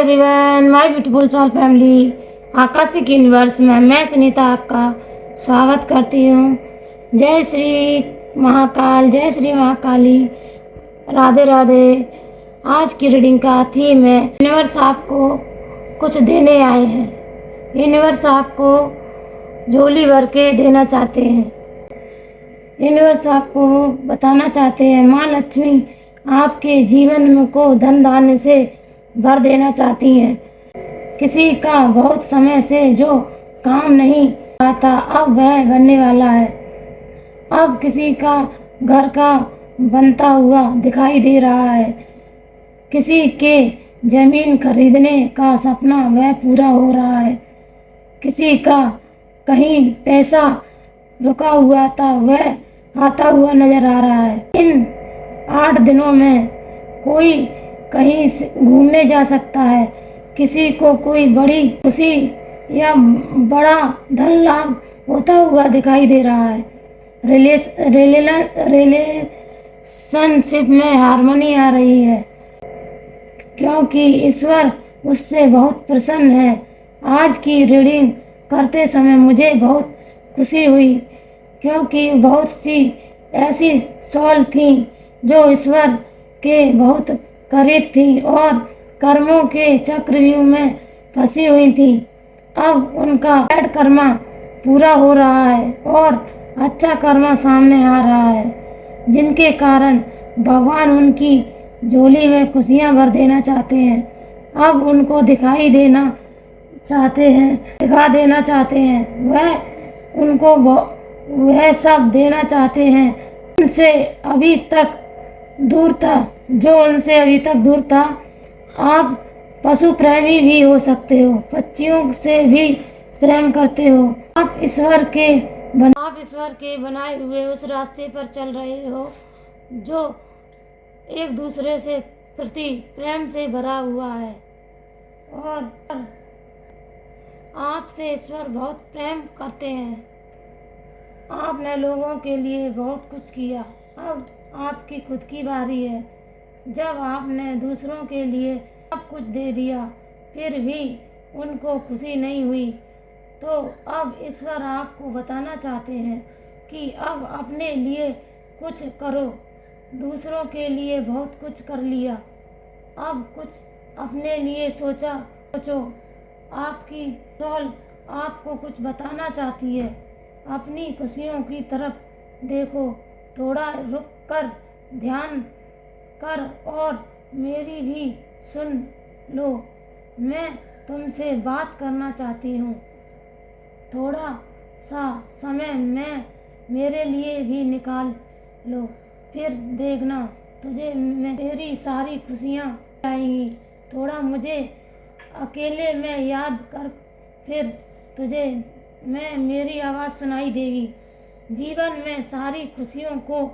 Everyone, my beautiful soul family. Akashic universe में मैं सुनीता आपका स्वागत करती हूँ। जय श्री महाकाल, जय श्री महाकाली, राधे राधे। आज की रीडिंग का थीम है यूनिवर्स आपको कुछ देने आए हैं। यूनिवर्स आपको झोली भर के देना चाहते हैं। यूनिवर्स आपको बताना चाहते हैं माँ लक्ष्मी आपके जीवन को धन धान्य से भर देना चाहती हैं। किसी का बहुत समय से जो काम नहीं आता अब वह बनने वाला है। अब किसी का घर का बनता हुआ दिखाई दे रहा है। किसी के जमीन खरीदने का सपना वह पूरा हो रहा है। किसी का कहीं पैसा रुका हुआ था वह आता हुआ नजर आ रहा है। इन 8 दिनों में कोई कहीं घूमने जा सकता है। किसी को कोई बड़ी खुशी या बड़ा धन लाभ होता हुआ दिखाई दे रहा है। रिलेशनशिप में हार्मनी आ रही है क्योंकि ईश्वर उससे बहुत प्रसन्न है। आज की रीडिंग करते समय मुझे बहुत खुशी हुई क्योंकि बहुत सी ऐसी सोल थी जो ईश्वर के बहुत करीब थी और कर्मों के चक्रव्यूह में फंसी हुई थी। अब उनका बैड कर्मा पूरा हो रहा है और अच्छा कर्मा सामने आ रहा है, जिनके कारण भगवान उनकी झोली में खुशियां भर देना चाहते हैं। अब उनको दिखा देना चाहते हैं। वह उनको वह सब देना चाहते हैं उनसे अभी तक दूर था। आप पशु प्रेमी भी हो सकते हो, पक्षियों से भी प्रेम करते हो। आप ईश्वर के बनाए हुए उस रास्ते पर चल रहे हो जो एक दूसरे से प्रति प्रेम से भरा हुआ है और आपसे ईश्वर बहुत प्रेम करते हैं। आपने लोगों के लिए बहुत कुछ किया, अब आपकी खुद की बारी है। जब आपने दूसरों के लिए सब कुछ दे दिया फिर भी उनको खुशी नहीं हुई, तो अब ईश्वर आपको बताना चाहते हैं कि अब अपने लिए कुछ करो। दूसरों के लिए बहुत कुछ कर लिया, अब कुछ अपने लिए सोचो। आपकी सोल आपको कुछ बताना चाहती है। अपनी खुशियों की तरफ देखो, थोड़ा रुक कर ध्यान कर और मेरी भी सुन लो। मैं तुमसे बात करना चाहती हूँ। थोड़ा सा समय मेरे लिए भी निकाल लो, फिर देखना तुझे तेरी सारी खुशियाँ आएंगी। थोड़ा मुझे अकेले में याद कर, फिर तुझे मेरी आवाज़ सुनाई देगी। जीवन में सारी खुशियों को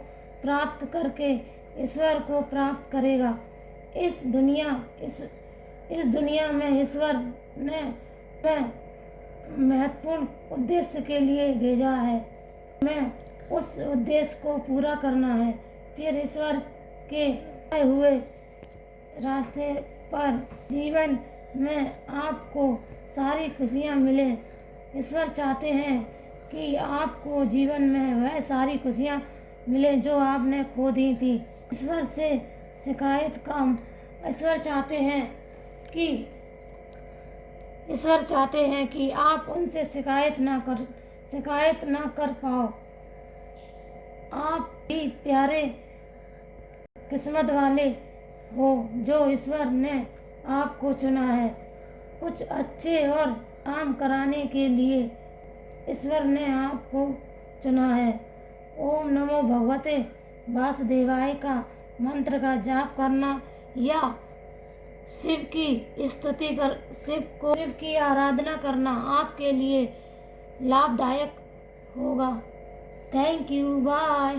प्राप्त करके ईश्वर को प्राप्त करेगा। इस दुनिया में ईश्वर ने महत्वपूर्ण उद्देश्य के लिए भेजा है। मैं उस उद्देश्य को पूरा करना है। फिर ईश्वर के आए हुए रास्ते पर जीवन में आपको सारी खुशियाँ मिले। ईश्वर चाहते हैं कि आपको जीवन में वह सारी खुशियाँ मिले जो आपने खो दी थी। ईश्वर से शिकायत कम। ईश्वर चाहते हैं कि आप उनसे शिकायत ना कर पाओ। आप भी प्यारे किस्मत वाले हो जो ईश्वर ने आपको चुना है। कुछ अच्छे और काम कराने के लिए ईश्वर ने आपको चुना है। ओम नमो भगवते वासुदेवाय का मंत्र का जाप करना या शिव की आराधना करना आपके लिए लाभदायक होगा। Thank you, bye.